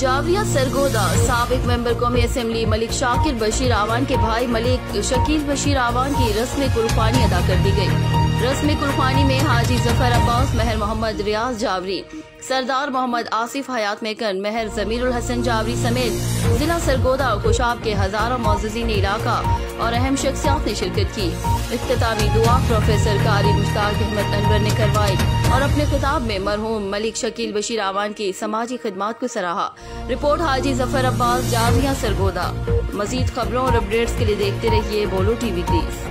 जाविया सरगोदा साबिक मेंबर कौमी असम्बली मलिक शाकिर बशीर आवान के भाई मलिक शकील बशीर आवान की रस्म कुर्बानी अदा कर दी गई। रस्म कुर्बानी में हाजी जफर अब्बास, महर मोहम्मद रियाज जावरी, सरदार मोहम्मद आसिफ हयात मेकन, महर जमीरुल हसन जावरी समेत जिला सरगोदा और कुशाब के हजारों मौजूदीन इलाका और अहम शख्सियात ने शिरकत की। इख्तितामी दुआ प्रोफेसर कारी मुश्ताक अहमद अनवर ने करवाई और अपने खिताब में मरहूम मलिक शकील बशीर आवान की समाजी खिदमात को सराहा। रिपोर्ट हाजी जफर अब्बास, जाविया सरगोदा। मजीद खबरों और अपडेट्स के लिए देखते रहिए बोलो टीवी प्लीज।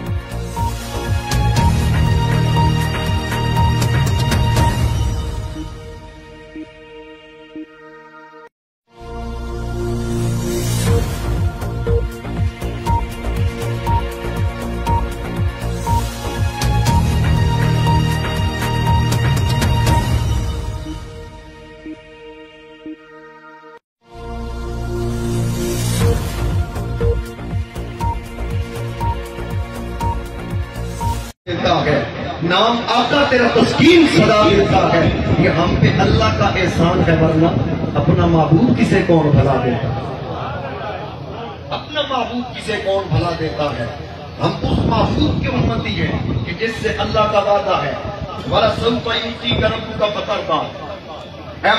है नाम आका तेरा तस्कीन सदा देता है। ये हम पे अल्लाह का एहसान है, वरना अपना महबूब किसे कौन भला देता है। अपना महबूब किसे कौन भला देता है। हम उस महबूब के उम्मती हैं कि जिससे अल्लाह का वादा है, वाला सब करम का फतरदा।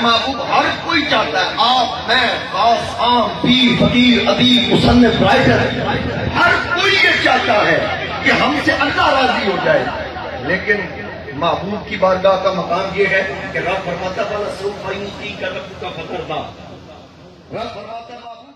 महबूब हर कोई चाहता है, आप, मैं, खास, आम, पीर, फकीर, अदीब, मुसन्निफ, राइटर, हर कोई ये चाहता है कि हमसे अल्लाह राजी हो जाए। लेकिन महबूब की बारगाह का मकाम ये है कि रब फरमाता वाला सब का फतरदा। रब फरमाता महबूब